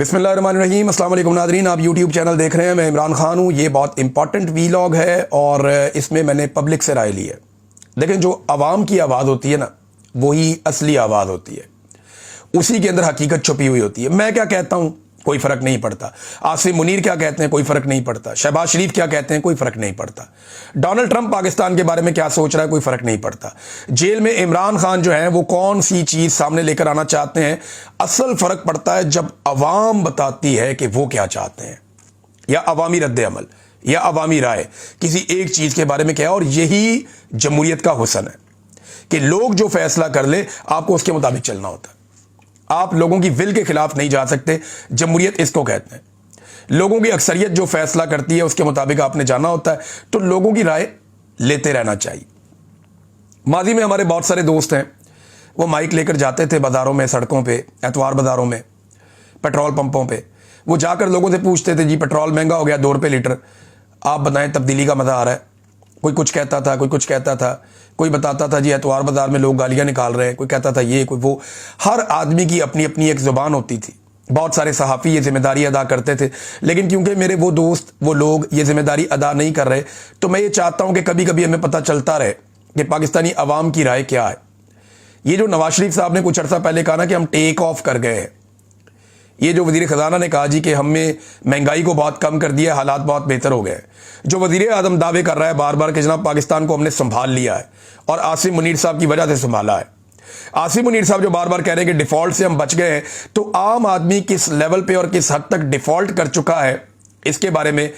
बिस्मिल्लाहिर्रहमानिर्रहीम, अस्सलाम वालेकुम नाज़रीन। आप यूट्यूब चैनल देख रहे हैं। मैं इमरान खान हूँ। ये बहुत इंपॉर्टेंट वीलॉग है और इसमें मैंने पब्लिक से राय ली है। लेकिन जो आवाम की आवाज़ होती है ना, वही असली आवाज़ होती है, उसी के अंदर हकीकत छुपी हुई होती है। मैं क्या कहता हूँ कोई फ़र्क नहीं पड़ता, आसिम मुनीर क्या कहते हैं कोई फ़र्क नहीं पड़ता, शहबाज शरीफ क्या कहते हैं कोई फ़र्क नहीं पड़ता, डोनाल्ड ट्रंप पाकिस्तान के बारे में क्या सोच रहा है कोई फ़र्क नहीं पड़ता, जेल में इमरान खान जो है वो कौन सी चीज़ सामने लेकर आना चाहते हैं। असल फ़र्क पड़ता है जब अवाम बताती है कि वो क्या चाहते हैं, या अवामी रद्द-ए-अमल या अवामी राय किसी एक चीज़ के बारे में क्या है। और यही जमहूरियत का हुस्न है कि लोग जो फैसला कर ले आपको उसके मुताबिक चलना होता है। आप लोगों की विल के खिलाफ नहीं जा सकते। जमहूरियत इसको कहते हैं। लोगों की अक्सरियत जो फैसला करती है उसके मुताबिक आपने जाना होता है, तो लोगों की राय लेते रहना चाहिए। माजी में हमारे बहुत सारे दोस्त हैं, वो माइक लेकर जाते थे बाज़ारों में, सड़कों पे, एतवार बाज़ारों में, पेट्रोल पंपों पे। वो जाकर लोगों से पूछते थे, जी पेट्रोल महंगा हो गया 2 रुपये लीटर, आप बताएं तब्दीली का मज़ा आ रहा है। कोई कुछ कहता था, कोई कुछ कहता था, कोई बताता था जी एतवार बाज़ार में लोग गालियाँ निकाल रहे हैं, कोई कहता था ये, कोई वो। हर आदमी की अपनी अपनी एक ज़ुबान होती थी। बहुत सारे सहाफ़ी ये ज़िम्मेदारी अदा करते थे, लेकिन क्योंकि मेरे वो दोस्त, वो लोग ये ज़िम्मेदारी अदा नहीं कर रहे, तो मैं ये चाहता हूँ कि कभी कभी हमें पता चलता रहे कि पाकिस्तानी अवाम की राय क्या है। ये जो नवाज शरीफ साहब ने कुछ अर्सा पहले कहा ना कि हम टेक ऑफ कर गए हैं, ये जो वज़ीर ख़जाना ने कहा जी कि हमने महंगाई को बहुत कम कर दिया, हालात बहुत बेहतर हो गए, जो वज़ीर आज़म दावे कर रहा है बार बार कि जनाब पाकिस्तान को हमने संभाल लिया है और आसिम मुनीर साहब की वजह से संभाला है। आसिम मुनीर साहब जो बार बार कह रहे हैं कि डिफ़ॉल्ट से हम बच गए हैं, तो आम आदमी किस लेवल पे और किस हद तक डिफ़ॉल्ट कर चुका है, इसके बारे में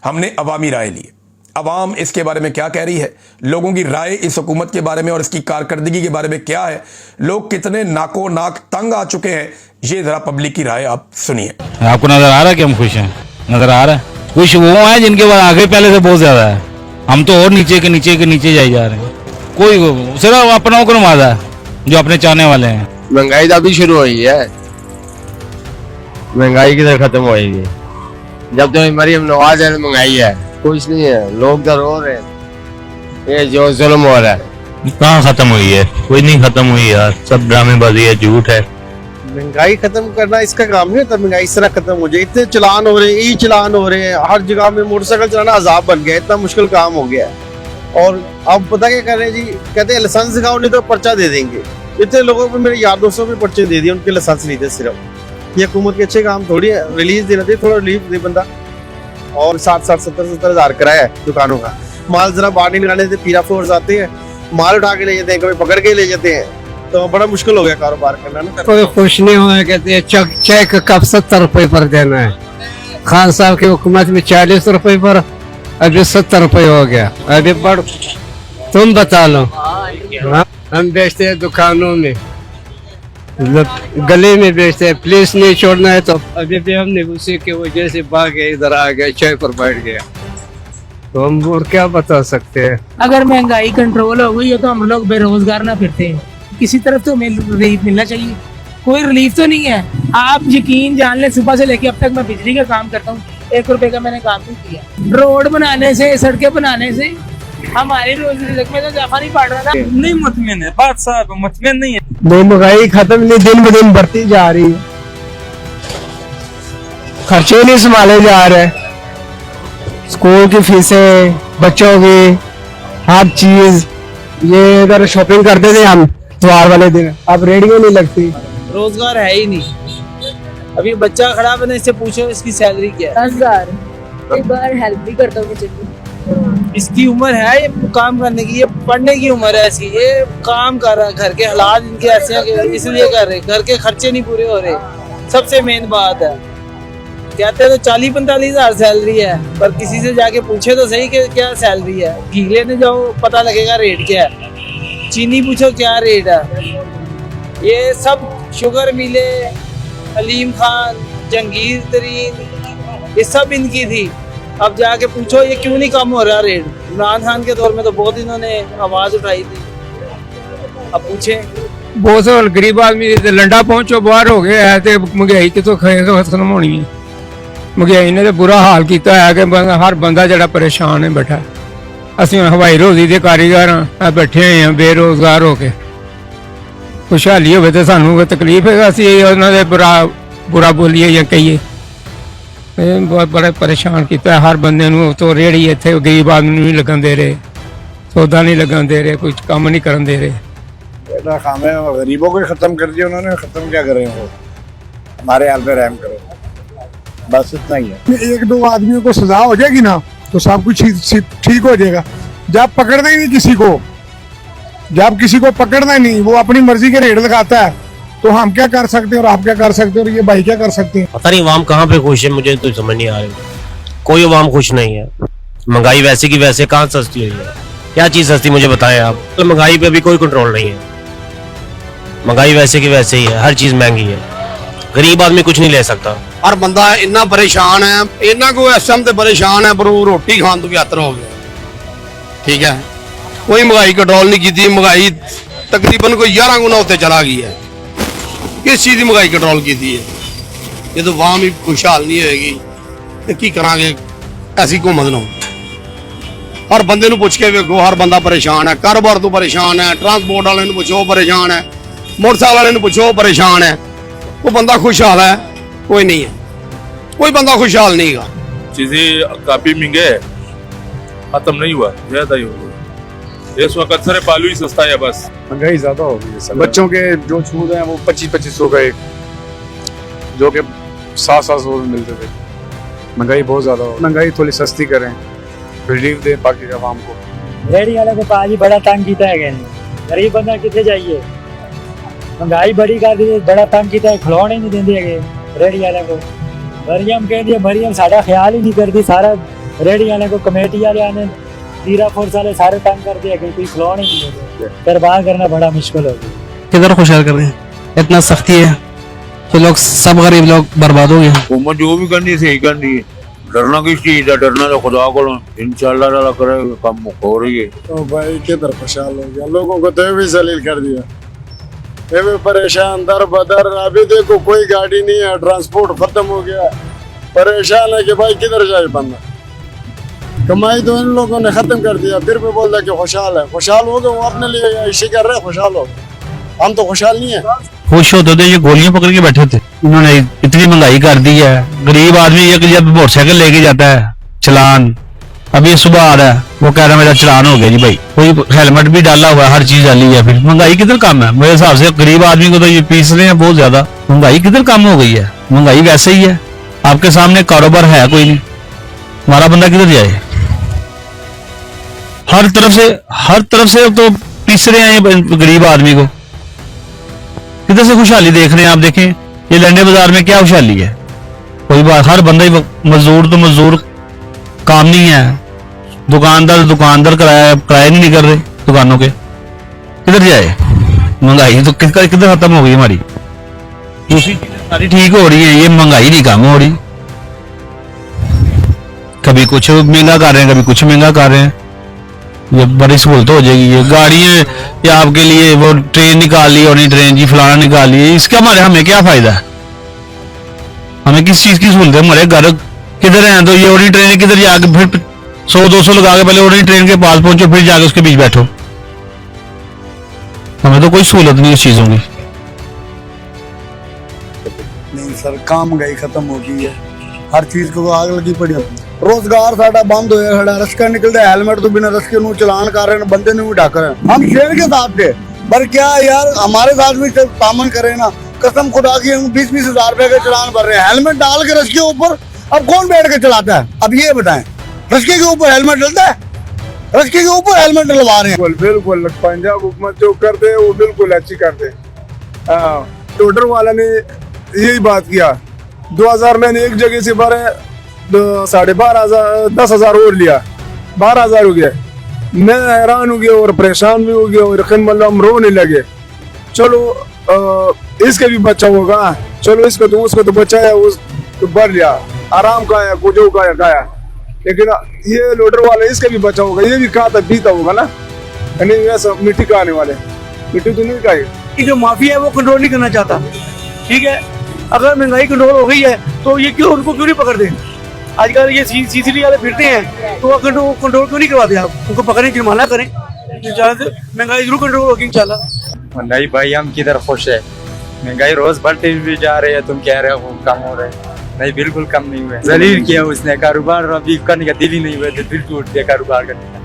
हमने अवामी राय ली। अवाम इसके बारे में क्या कह रही है, लोगों की राय इस हुकूमत के बारे में और इसकी कारकर्दगी के बारे में क्या है, लोग कितने नाको नाक तंग आ चुके हैं, ये जरा पब्लिक की राय आप सुनिए। आपको नजर आ रहा है कि हम खुश हैं? नजर आ रहा है? खुश वो हैं जिनके पास आगे पहले से बहुत ज्यादा है। हम तो और नीचे के नीचे के नीचे जाए जा रहे हैं। कोई सिर्फ अपनों को नवाजा है जो अपने चाहने वाले हैं। महंगाई तो अभी शुरू हुई है, महंगाई किधर खत्म होएगी? जब तो मरियम नवाज है महंगाई है, कुछ नहीं है, लोग तो रो रहे हैं। ये जो जुल्म हो रहा है कहाँ खत्म हुई है? कोई नहीं खत्म हुई यार, सब ड्रामेबाजी है, झूठ है। महंगाई खत्म करना इसका काम नहीं होता। महंगाई इस तरह खत्म हो जाए, इतने चलान हो रहे हैं, ई चलान हो रहे हैं, हर जगह में मोटरसाइकिल चलाना अजाब बन गया, इतना मुश्किल काम हो गया है। और अब पता क्या कर रहे हैं जी, कहते हैं लाइसेंस दिखाओ नहीं तो पर्चा दे देंगे। इतने लोगों को, मेरे यार दोस्तों में पर्चे दे दिए, उनके लाइसेंस नहीं थे। सिर्फ ये हुकूमत के अच्छे काम थोड़ी है, रिलीज देना चाहिए, थोड़ा रिलीफ दे बंदा। और 60-60, 70-70 हज़ार किराया है दुकानों का। माल जरा बाहर नहीं निकालने से पीरा फ्लोर्स आते हैं, माल उठा के ले जाते हैं, कभी पकड़ के ले जाते हैं, तो बड़ा मुश्किल हो गया कारोबार करना ना। कोई खुश नहीं हुआ, कहते हैं चेक कब 70 रुपए पर देना है। खान साहब की हुकूमत में 40 रुपए पर, अभी 70 रुपए हो गया। अभी बढ़, तुम बता लो। हाँ? हम बेचते हैं दुकानों में, गले में बेचते हैं। पुलिस नहीं छोड़ना है तो अभी भी हमने उसी की वजह से भागे, इधर आ गए, चाय पर बैठ गया। तो हम और क्या बता सकते हैं? अगर महंगाई कंट्रोल हो गई है तो हम लोग बेरोजगार ना फिरते हैं। किसी तरफ तो रिलीफ मिलना चाहिए, कोई रिलीफ तो नहीं है। आप यकीन जान लें, सुबह से लेके अब तक मैं बिजली का काम करता हूँ, 1 रुपए का मैंने काम नहीं किया। रोड बनाने से, सड़कें बनाने से हमारी रोजी में तो इजाफा नहीं पड़ रहा था। नहीं मुतमिन है बात साहब, मुतमिन नहीं है। महंगाई खत्म नहीं, दिन ब दिन बढ़ती जा रही है, खर्चे नहीं संभाले जा रहे। स्कूल की फीसें, बच्चों की हर चीज, ये अगर शॉपिंग करते थे हम त्योहार वाले दिन, अब रेडियो नहीं लगती। रोजगार है ही नहीं। अभी बच्चा खड़ा बने, इससे पूछो इसकी सैलरी क्या है। 10,000 एक बार हेल्प भी करता हूँ मुझे। इसकी उम्र है ये काम करने की, ये पढ़ने की उम्र है इसकी, ये काम कर रहा है। घर के हालात इनके ऐसे हैं कि इसलिए कर रहे, घर के खर्चे नहीं पूरे हो रहे। सबसे मेन बात है, कहते हैं तो 40-45 हज़ार सैलरी है, पर किसी से जाके पूछे तो सही कि क्या सैलरी है। घी लेने जाओ पता लगेगा रेट क्या है, चीनी पूछो क्या रेट है। ये सब शुगर मिले, अलीम खान, जंगीर तरीन, ये सब इनकी थी। अब जाके पूछो ये क्यों नहीं कम हो रहा रेट। इमरान खान के दौर में तो बहुत इन्होंने आवाज उठाई थी, अब पूछे। बहुत से गरीब आदमी लंडा पहुंचो बाहर हो गया है, तो महंगाई कितों खत्म होनी है। महंगाई ने तो बुरा हाल किया है कि हर बंदा जरा परेशान है बैठा। असं हवाई रोजी के कारीगर हाँ, बैठे हुए हैं बेरोजगार होके। खुशहाली हो तो सानू तकलीफ है, असं बुरा बुरा बोलिए या कहिए बहुत बड़ा परेशान किया हर बंदे नूं। तो रेहड़ी इत्थे गरीब आदमी नूं नहीं लगन दे रहे, सौदा नहीं लगन दे रहे, कुछ काम नहीं करन दे रहे। बेटा काम है, गरीबों को ही खत्म कर दिया उन्होंने, खत्म क्या करें वो, हमारे हाल पे रहम करो, बस इतना ही है। एक दो आदमियों को सजा हो जाएगी ना तो सब कुछ ठीक हो जाएगा। जब पकड़ना ही नहीं किसी को, जब किसी को पकड़ना ही नहीं, वो अपनी मर्जी के रेट लगाता है, तो हम क्या कर सकते हैं और आप क्या कर सकते हैं और ये भाई क्या कर सकते हैं। पता नहीं अवाम कहाँ पे खुश है, मुझे तो समझ नहीं आ रही। कोई अवाम खुश नहीं है। महंगाई वैसे की वैसे कहाँ सस्ती हुई है, क्या चीज सस्ती मुझे बताएं आप। महंगाई पे भी कोई कंट्रोल नहीं है, महंगाई वैसे की वैसे ही है, हर चीज महंगी है, गरीब आदमी कुछ नहीं ले सकता। हर बंदा इन्ना परेशान है, इन्ना को इस टाइम ते परेशान है पर वो रोटी खान तो बेहतर हो गया। ठीक है, कोई महंगाई कंट्रोल नहीं की, महंगाई तकरीबन कोई 11 गुना उत्ते चला गई है। किस चीज की महंगाई कंट्रोल की है, ये तो वाम ही खुशहाल नहीं होगी तो की करांगे ऐसी हुकूमत नूं। हर बंदे नूं पुछ के वेखो, हर बंदा परेशान है, कारोबार तो परेशान है, ट्रांसपोर्ट वाले नूं पुछो परेशान है, मोटरसाइकिल वाले नूं पुछो परेशान है। वो बंदा खुशहाल है कोई नहीं है, कोई बंदा खुशहाल नहीं है। चीजें काफी महंगे है, खत्म नहीं हुआ, ज्यादा ही हुआ। इस वक्त सर बालू ही सस्ता है, बस महंगाई ज्यादा हो गई है। बच्चों के जो छूट हैं वो 2500 का एक, जो कि 700 में मिलते थे। महंगाई बहुत ज्यादा हो, महंगाई थोड़ी सस्ती करें, रिलीफ दें बाकी आवाम को। रेहड़ी वाले को पाजी बड़ा तंग किया है, गरीब बंदा कितने जाइए, महंगाई बड़ी कर दी, बड़ा तंग किया है, खिलौने ही नहीं देंगे है रेहड़ी वाले को। मरियम कह दिया, मरियम साड़ा ख्याल ही नहीं करती, सारा रेहड़ी वाले को कमेटी वाले आने तीरा फोर्स वाले सारे तंग कर दिया, कोई खिलौने ही नहीं देते, कारोबार करना बड़ा मुश्किल हो गया। किधर खुशहाल कर रहे हैं, इतना सख्ती है कि लोग सब गरीब लोग बर्बाद हो गए। हुकूमत जो भी करनी सही करनी है, डरना किस चीज है, डरना तो खुदा को इंशाल्लाह ताला करेगा, काम हो रही है। तो भाई किधर खुशहाल हो गया, लोगों को तो भी जलील कर दिया, ये भी परेशान दर बदर। अभी देखो कोई गाड़ी नहीं है, ट्रांसपोर्ट खत्म हो गया, परेशान है कि भाई किधर जाए बंदा। कमाई तो इन लोगों ने खत्म कर दिया, फिर भी बोल रहा कि खुशहाल है। खुशहाल हो गए वो अपने लिए इसी कर रहे हैं, खुशहाल हो, हम तो खुशहाल नहीं है। खुश होते थे, ये गोलियां पकड़ के बैठे थे। इन्होंने इतनी महंगाई कर दी है, गरीब आदमी ये जब मोटरसाइकिल लेके जाता है चलान, अभी सुबह आ रहा है वो कह रहा है मेरा चलान हो गया जी भाई, कोई हेलमेट भी डाला हुआ है, हर चीज डाली है, फिर महंगाई किधर कम है। मेरे हिसाब से गरीब आदमी को तो ये पीस रहे हैं बहुत ज्यादा, महंगाई किधर कम हो गई है, महंगाई वैसे ही है। आपके सामने कारोबार है कोई नहीं, हमारा बंदा किधर जाए। हर तरफ से तो पीस रहे हैं ये गरीब आदमी को, किधर से खुशहाली देख रहे हैं आप। देखें ये लंडे बाजार में क्या खुशहाली है, कोई बात, हर बंदा ही मजदूर तो मजदूर, काम नहीं है, दुकानदार किराया नहीं कर रहे दुकानों के, किधर जाए। महंगाई तो किधर खत्म हो गई हमारी, दूसरी चीजें सारी ठीक हो रही है, ये महंगाई नहीं कम हो रही। कभी कुछ महंगा कर रहे हैं, कभी कुछ महंगा कर रहे हैं, ये बड़ी सहूलत हो जाएगी। ये गाड़ियां या आपके लिए वो ट्रेन निकाल ली, और नहीं ट्रेन जी फलाना निकाल ली, इसका हमें क्या फायदा है, हमें किस चीज की सहूलत है। हमारे घर किधर है तो ये ओरी ट्रेन किधर जाके फिर 100-200 लगा के पहले ओरी ट्रेन के पास पहुंचो, फिर जाके उसके बीच बैठो, हमें तो कोई सहूलत नहीं इस चीजों की। नहीं सर, काम महंगाई खत्म हो गई है, हर चीज को आग लगी पड़ी है। रोजगार साडा बंद होया खड़ा, रस्का निकलता है, हेलमेट तो बिना रस्के नू चलान कर रहे हैं, बंदे नू भी ढक रहे हैं। हम शेर के साथ थे, पर क्या यार हमारे साथ भी तामन करे ना, कसम खुदा की हम 20-20 हजार रुपए के चलान भर रहे हैं, हेलमेट डाल के रस्के ऊपर। अब कौन बैठ के चलाता है, अब ये बताएं, रस्के के ऊपर हेलमेट डलता है, रस्के के ऊपर हेलमेट डलवा रहे हैं। बिल्कुल पंजाब हुकूमत जो करते वो बिल्कुल अच्छी करते। टोडर वाला ने यही बात किया, 2000 मैंने एक जगह से भरे 12,500 10,000 और लिया, 12,000 हो गया। मैं हैरान हो गया और परेशान भी हो गया, और हम रोने लगे। चलो इसके भी बच्चा होगा, चलो इसको तो उसको तो बच्चा है, उस तो भर लिया, आराम का है, कुछ का, लेकिन ये लोडर वाले इसका भी बचा होगा, ये भी खाता पीता होगा ना, नहीं वैसा मिट्टी का आने वाले, मिट्टी तो नहीं खाएगी। जो माफिया है वो कंट्रोल नहीं करना चाहता, ठीक है। अगर महंगाई कंट्रोल हो गई है तो ये क्यों उनको क्यों नहीं पकड़ते। आजकल ये CCTV वाले फिरते हैं, तो कंट्रोल क्यों नहीं करवाते आप, उनको पकड़ें, जुर्माना करें, महंगाई जरूर कंट्रोल होगी इंशाल्लाह। नहीं भाई हम किधर खुश है, महंगाई रोज बढ़ती भी जा रही है, तुम कह रहे हो कम हो रहे हैं, नहीं बिल्कुल कम नहीं हुए। जलील किया उसने कारोबार, अभी करने का दिल ही नहीं हुआ, दिल टूट गया कारोबार करने का,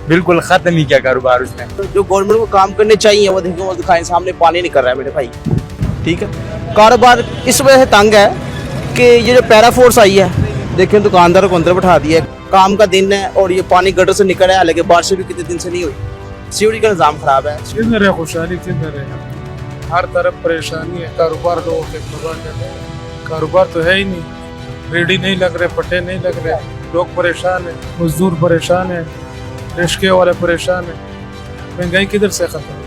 बिल्कुल खत्म ही किया कारोबार उसने। जो गवर्नमेंट को काम करने चाहिए वो देखो, वो दिखाएं, सामने पानी नहीं कर रहा है मेरे भाई। ठीक है, कारोबार इस वजह से तंग है कि ये जो पैरा फोर्स आई है, देखें दुकानदारों को अंदर बैठा दिया है, काम का दिन है और ये पानी गटर से निकल रहा है, लेकिन बारिश भी कितने दिन से नहीं हुई, सीवरेज का निज़ाम खराब है। किधर है खुशहाली, किधर है? हर तरफ परेशानी है, कारोबार लोगों के कारोबार तो है ही नहीं, रेडी नहीं लग रहे, पट्टे नहीं लग रहे, लोग परेशान है, मजदूर परेशान है, रिश्के वाले परेशान है, महंगाई किधर से खत्म?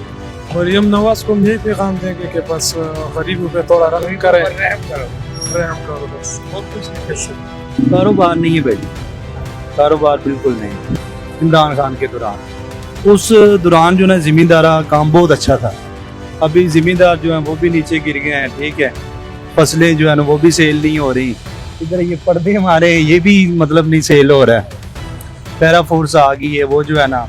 मरियम नवाज को यही पैगाम देंगे कि बस गरीबों पे थोड़ा रहम करें, रहम करो बस, और कुछ नहीं कर सकते। कारोबार नहीं है भाई, कारोबार बिल्कुल नहीं। इमरान खान के दौरान, उस दौरान जो है जिम्मेदारा काम बहुत अच्छा था, अभी जिम्मेदार जो है वो भी नीचे गिर गए हैं। ठीक है, फसलें जो है ना वो भी सेल नहीं हो रही, इधर ये पर्दे हमारे ये भी मतलब नहीं सेल हो रहा है, पैरा फोर्स आ गई है, वो जो है ना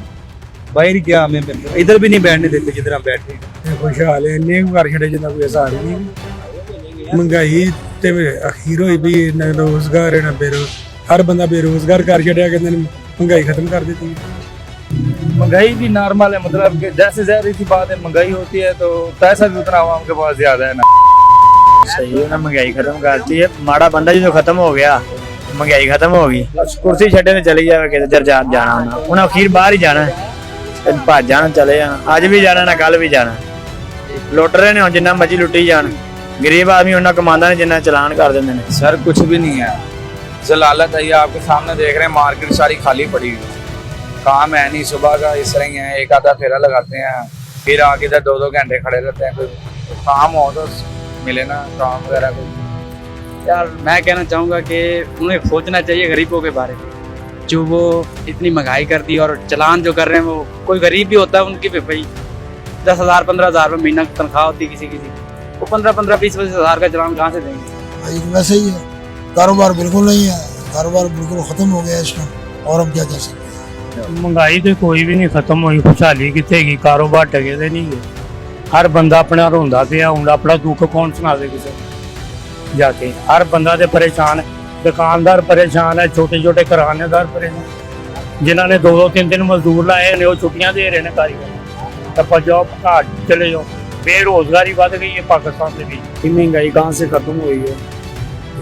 बाहर क्या हमें इधर भी नहीं बैठने देते जिधर हम बैठे। खुशहाल है, नेक घर छड़े जिन्ना कोई असर नहीं, महंगाई ते अखीर होई भी, न रोजगार है न बेरोजगार, हर बंदा बेरोजगार कर छड़िया, कहते महंगाई खत्म कर देती है। महंगाई भी नॉर्मल है, मतलब कि जैसे ज़ाहिर सी बात है, महंगाई होती है तो पैसा भी उतना आवाम के पास ज्यादा है ना। सही है ना, महंगाई खत्म करती है, माड़ा बंदा जो खत्म हो गया, महंगाई खत्म होगी, कुर्सी छड़े ने चली जाए, जर जाना उन्हें अखीर बाहर ही जाना है, भज जाना, चले जाना, अज भी जाना ना कल भी जाना, लुट रहे ने जिन्ना मर्जी लुटी जान, गरीब आदमी उन्ना कमांदा नहीं जिन्ना चलान कर देंगे ने। सर कुछ भी नहीं है, जलालत है, ये आपके सामने देख रहे हैं, मार्केट सारी खाली पड़ी हुई, काम है नहीं, सुबह का इस तरह ही है, एक आधा फेरा लगाते हैं, फिर आके इधर 2-2 घंटे खड़े रहते हैं, कोई काम हो तो मिले ना काम वगैरह कोई। यार मैं कहना चाहूँगा कि उन्हें सोचना चाहिए गरीबों के बारे में, जो वो इतनी महंगाई कर दी और चलान जो कर रहे हैं, वो कोई गरीब भी होता है उनकी भी भाई 10,000 15,000 रुपये महीना की तनख्वाह होती है किसी किसी, वो 15-15 20-20 हज़ार का चलान कहाँ से देंगे? वैसे ही है, कारोबार बिल्कुल नहीं है, कारोबार बिल्कुल खत्म हो गया इस टाइम, और हम क्या कर सकते हैं? महंगाई तो कोई भी नहीं खत्म हुई, खुशहाली कितने की, कारोबार टके दे नहीं है, हर बंदा अपना रोंदा पिया, हुण अपना दुख कौन सुना दे किसी जाके, हर बंदा ते परेशान है, दुकानदार परेशान है, छोटे छोटे करानेदार परेशान, जिन्होंने 2-3 मजदूर लाए ने वो छुट्टियां दे रहे हैं कारीगर, तब जॉब घर चले जाओ, बेरोजगारी बढ़ गई है पाकिस्तान में भी। महंगाई कहाँ से खत्म हुई है,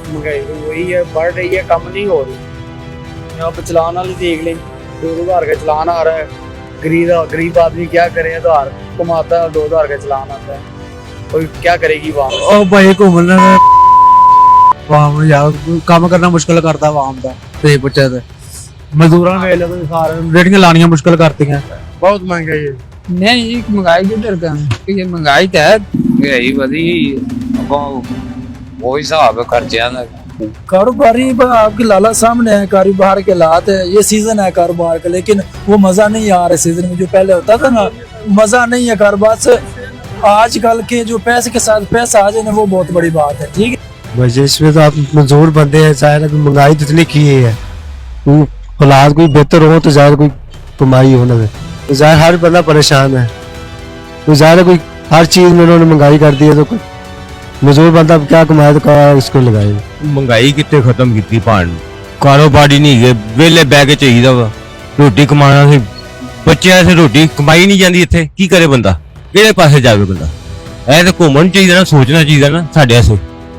महंगाई तो वही है, बढ़ रही है, कम नहीं हो रही। यहाँ पे चलान वाले देख लें, 2,000 का चलान आ रहा है, गरीब आदमी क्या करे, 1000 कमाता है, 2,000 का चलान आता है, कोई क्या करेगी वहाँ? भाई घूमने काम करना मुश्किल करता आवाम का, सही पूछे तो मजदूर रेटिंग लानियां मुश्किल करती हैं, बहुत महंगाई है। नहीं महंगाई किधर का, ये महंगाई तो है, यही वधी वो हिसाब है खर्चे का। कारोबारी आपके लाला सामने है, कारोबार के हालात है, ये सीजन है कारोबार का, लेकिन वो मजा नहीं आ रहा सीजन में, जो पहले होता था ना, मजा नहीं है कारोबार से। आजकल के जो पैसे के साथ पैसा आ जाए वो बहुत बड़ी बात है। ठीक है, वैसे इसमें तो आप मजदूर बंदे हैं, शायद महंगाई तो इतनी की है, हालात कोई बेहतर हो तो जाहिर कोई कमाई होने में, तो जाहिर हर बंदा परेशान है, तो जाहिर कोई हर चीज में उन्होंने महंगाई कर दी है, तो कोई मजदूर बंदा क्या कमाए तो क्या इसको लगाए। महंगाई कितने खत्म की भाण, कारोबार ही नहीं है, वेले बह के चाहिए वा, रोटी कमाना से बच्चों से रोटी कमाई नहीं जाती, इतने की करे बंदा, किहड़े पासे जावे बंदा, ऐ तो घूमन चाहिए ना, सोचना चाहिए ना, साढ़े से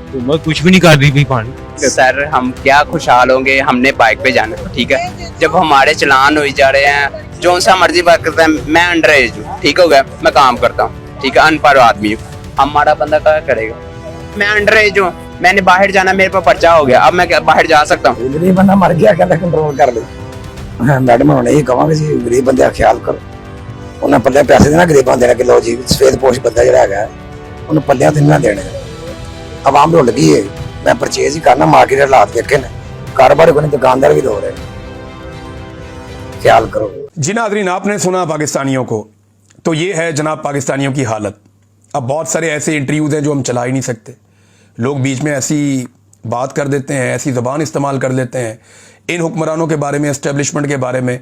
घूमन कुछ भी नहीं कर रही भाण। सर हम क्या खुशहाल होंगे, हमने बाइक पे जाना, ठीक है, जब हमारे चलान हो जा रहे हैं, जो सा मर्जी बात करता है, मैं अंडर एज हूँ, ठीक हो गया, मैं काम करता हूँ, ठीक है, अनपढ़ आदमी हूँ, हमारा बंदा क्या करेगा, मैं अंडर एज हूँ, मैंने बाहर जाना, मेरे पर पर्चा हो गया, अब मैं बाहर जा सकता हूँ? गरीब बंदा मर गया, कहता कंट्रोल कर ले। मैडम उन्हें यही कहांगे जी, गरीब बंदे का ख्याल करो, उन्हें पल्ले पैसे देना, गरीबां देना कि लो जी सफेद पोश बंदा जो है उन्हें पल्लियां तो नहीं देने, आवाम रुल गई है, मैं परचेज ही करना, मार्केट हालात देखे ना, कारोबार को नहीं, दुकानदार भी दो रहे, ख्याल करो। जी नाज़रीन, आपने सुना पाकिस्तानियों को, तो ये है जनाब पाकिस्तानियों की हालत। अब बहुत सारे ऐसे इंटरव्यूज़ हैं जो हम चला ही नहीं सकते, लोग बीच में ऐसी बात कर देते हैं, ऐसी ज़बान इस्तेमाल कर लेते हैं इन हुक्मरानों के बारे में, एस्टेब्लिशमेंट के बारे में,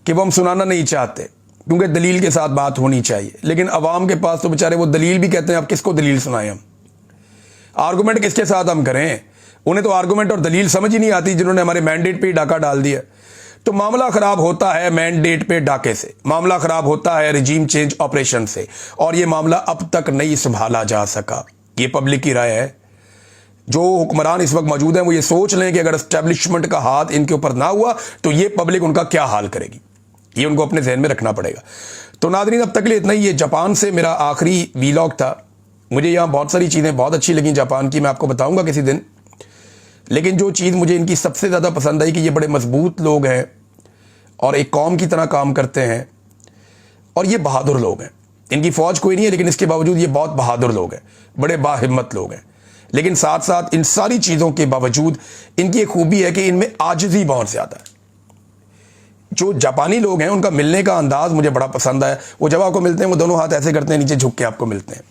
कि वो हम सुनाना नहीं चाहते। क्योंकि दलील के साथ बात होनी चाहिए। लेकिन अवाम के पास तो बेचारे वो दलील भी कहते हैं, अब किसको दलील सुनाएं हम, आर्गूमेंट किसके साथ हम करें? उन्हें तो आर्गूमेंट और दलील समझ ही नहीं आती, जिन्होंने हमारे मैंडेट पे ही डाका डाल दिया। तो मामला खराब होता है मैंडेट पे डाके से, मामला खराब होता है रिजीम चेंज ऑपरेशन से, और ये मामला अब तक नहीं संभाला जा सका। ये पब्लिक की राय है। जो हुक्मरान इस वक्त मौजूद हैं वो ये सोच लें कि अगर एस्टेब्लिशमेंट का हाथ इनके ऊपर ना हुआ तो ये पब्लिक उनका क्या हाल करेगी, ये उनको अपने जहन में रखना पड़ेगा। तो नाज़रीन, अब तक लिए इतना ही। ये जापान से मेरा आखिरी वीलॉग था। मुझे यहाँ बहुत सारी चीज़ें बहुत अच्छी लगी जापान की, मैं आपको बताऊंगा किसी दिन। लेकिन जो चीज़ मुझे इनकी सबसे ज़्यादा पसंद आई कि ये बड़े मजबूत लोग हैं और एक कौम की तरह काम करते हैं, और ये बहादुर लोग हैं। इनकी फ़ौज कोई नहीं है, लेकिन इसके बावजूद ये बहुत बहादुर लोग हैं, बड़े बाहिम्मत लोग हैं। लेकिन साथ साथ इन सारी चीज़ों के बावजूद इनकी एक खूबी है कि इनमें आजिज़ी बहुत ज़्यादा है। जो जापानी लोग हैं उनका मिलने का अंदाज़ मुझे बड़ा पसंद आया। वो जब आपको मिलते हैं वो दोनों हाथ ऐसे करते हैं, नीचे झुक के आपको मिलते हैं।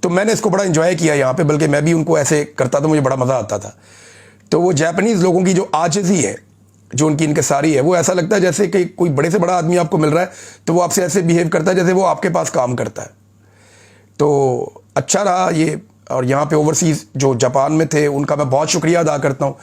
तो मैंने इसको बड़ा एंजॉय किया यहाँ पे, बल्कि मैं भी उनको ऐसे करता तो मुझे बड़ा मज़ा आता था। तो वो जापानीज़ लोगों की जो आजिज़ी है, जो उनकी इनकिसारी है, वो ऐसा लगता है जैसे कि कोई बड़े से बड़ा आदमी आपको मिल रहा है तो वो आपसे ऐसे बिहेव करता है जैसे वो आपके पास काम करता है। तो अच्छा रहा ये। और यहाँ पे ओवरसीज़ जो जापान में थे उनका मैं बहुत शुक्रिया अदा करता हूँ।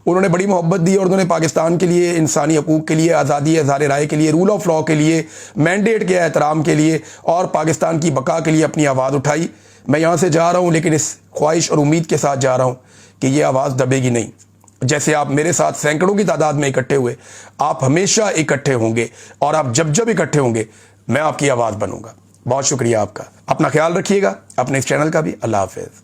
उन्होंने बड़ी मोहब्बत दी और उन्होंने पाकिस्तान के लिए, इंसानी हकूक़ के लिए, आज़ादी इज़हार राय के लिए, रूल ऑफ लॉ के लिए, मैंडेट के एहतराम के लिए और पाकिस्तान की बका के लिए अपनी आवाज़ उठाई। मैं यहाँ से जा रहा हूँ लेकिन इस ख्वाहिश और उम्मीद के साथ जा रहा हूँ कि ये आवाज़ दबेगी नहीं। जैसे आप मेरे साथ सैकड़ों की तादाद में इकट्ठे हुए, आप हमेशा इकट्ठे होंगे, और आप जब जब इकट्ठे होंगे मैं आपकी आवाज़ बनूंगा। बहुत शुक्रिया आपका। अपना ख्याल रखिएगा, अपने इस चैनल का भी। अल्लाह हाफिज़।